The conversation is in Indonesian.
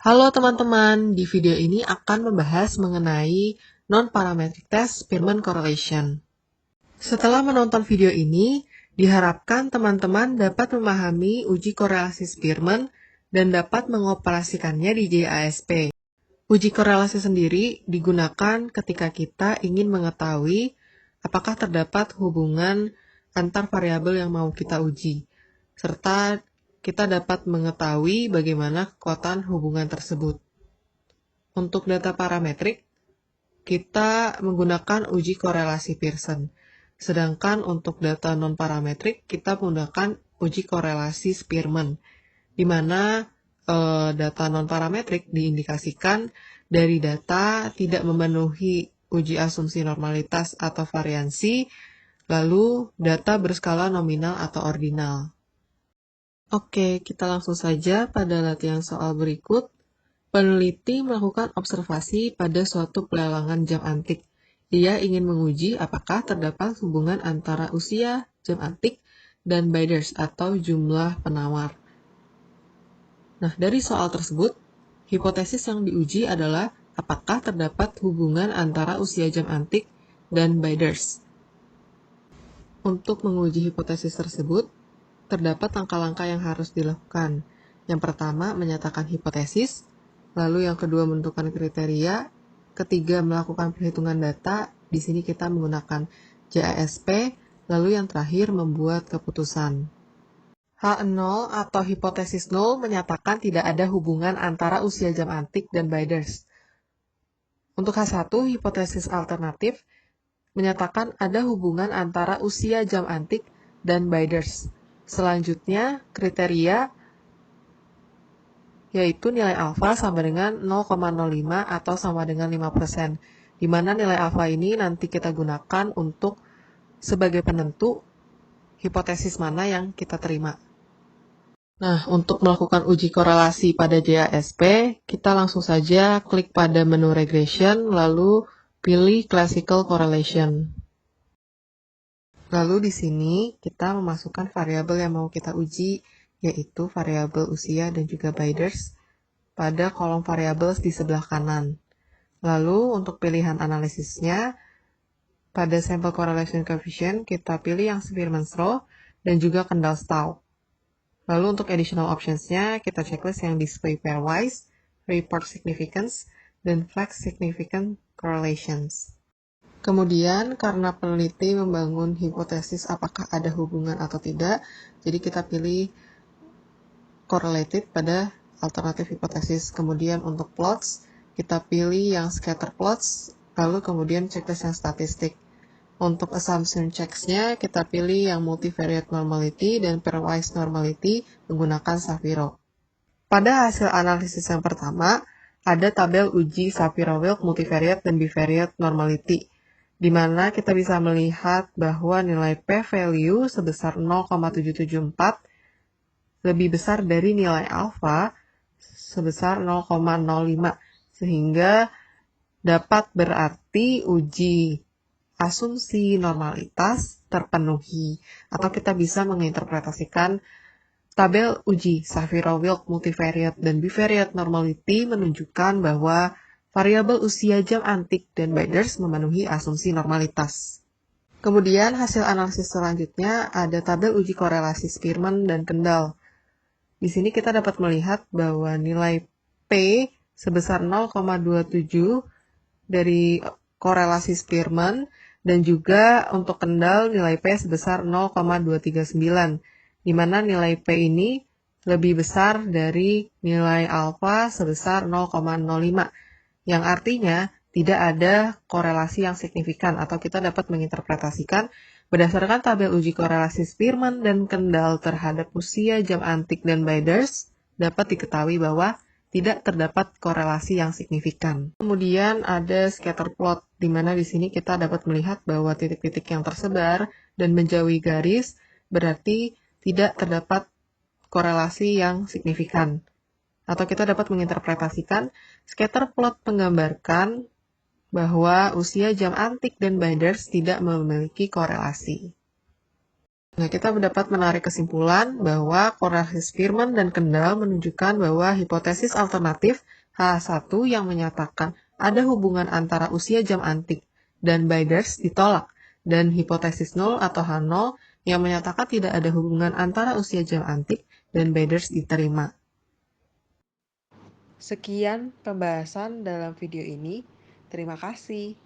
Halo teman-teman, di video ini akan membahas mengenai non-parametric test Spearman correlation. Setelah menonton video ini, diharapkan teman-teman dapat memahami uji korelasi Spearman dan dapat mengoperasikannya di JASP. Uji korelasi sendiri digunakan ketika kita ingin mengetahui apakah terdapat hubungan antar variabel yang mau kita uji, serta kita dapat mengetahui bagaimana kekuatan hubungan tersebut. Untuk data parametrik, kita menggunakan uji korelasi Pearson. Sedangkan untuk data non-parametrik, kita menggunakan uji korelasi Spearman, di mana data non-parametrik diindikasikan dari data tidak memenuhi uji asumsi normalitas atau variansi, lalu data berskala nominal atau ordinal. Oke, kita langsung saja pada latihan soal berikut. Peneliti melakukan observasi pada suatu pelelangan jam antik. Ia ingin menguji apakah terdapat hubungan antara usia jam antik dan bidders atau jumlah penawar. Nah, dari soal tersebut, hipotesis yang diuji adalah apakah terdapat hubungan antara usia jam antik dan bidders. Untuk menguji hipotesis tersebut, terdapat langkah-langkah yang harus dilakukan. Yang pertama, menyatakan hipotesis, lalu yang kedua, menentukan kriteria, ketiga, melakukan perhitungan data, di sini kita menggunakan JASP, lalu yang terakhir, membuat keputusan. H0 atau hipotesis 0 menyatakan tidak ada hubungan antara usia jam antik dan bidders. Untuk H1, hipotesis alternatif, menyatakan ada hubungan antara usia jam antik dan bidders. Selanjutnya, kriteria yaitu nilai alfa sama dengan 0,05 atau sama dengan 5%, di mana nilai alfa ini nanti kita gunakan untuk sebagai penentu hipotesis mana yang kita terima. Nah, untuk melakukan uji korelasi pada JASP, kita langsung saja klik pada menu regression, lalu pilih classical correlation. Lalu di sini kita memasukkan variabel yang mau kita uji, yaitu variabel usia dan juga bidders pada kolom variabel di sebelah kanan. Lalu untuk pilihan analisisnya, pada sample correlation coefficient kita pilih yang Spearman's Rho dan juga Kendall-Stauch. Lalu untuk additional options-nya kita checklist yang display pairwise, report significance, dan flex significant correlations. Kemudian, karena peneliti membangun hipotesis apakah ada hubungan atau tidak, jadi kita pilih correlated pada alternatif hipotesis. Kemudian untuk plots, kita pilih yang scatter plots, lalu kemudian checklist yang statistik. Untuk assumption checks-nya, kita pilih yang multivariate normality dan pairwise normality menggunakan Shapiro. Pada hasil analisis yang pertama, ada tabel uji Shapiro-Wilk multivariate dan bivariate normality, di mana kita bisa melihat bahwa nilai p-value sebesar 0,774 lebih besar dari nilai alfa sebesar 0,05, sehingga dapat berarti uji asumsi normalitas terpenuhi, atau kita bisa menginterpretasikan tabel uji Shapiro-Wilk multivariate dan bivariate normality menunjukkan bahwa variabel usia jam antik dan bidders memenuhi asumsi normalitas. Kemudian hasil analisis selanjutnya ada tabel uji korelasi Spearman dan Kendall. Di sini kita dapat melihat bahwa nilai P sebesar 0,27 dari korelasi Spearman dan juga untuk Kendall nilai P sebesar 0,239, di mana nilai P ini lebih besar dari nilai alfa sebesar 0,05, yang artinya tidak ada korelasi yang signifikan, atau kita dapat menginterpretasikan berdasarkan tabel uji korelasi Spearman dan Kendall terhadap usia jam antik dan bidders, dapat diketahui bahwa tidak terdapat korelasi yang signifikan. Kemudian ada scatter plot, di mana di sini kita dapat melihat bahwa titik-titik yang tersebar dan menjauhi garis berarti tidak terdapat korelasi yang signifikan. Atau kita dapat menginterpretasikan scatter plot menggambarkan bahwa usia jam antik dan bidders tidak memiliki korelasi. Nah, kita dapat menarik kesimpulan bahwa korelasi Spearman dan Kendall menunjukkan bahwa hipotesis alternatif H1 yang menyatakan ada hubungan antara usia jam antik dan Biders ditolak, dan hipotesis nol atau H0 yang menyatakan tidak ada hubungan antara usia jam antik dan Biders diterima. Sekian pembahasan dalam video ini. Terima kasih.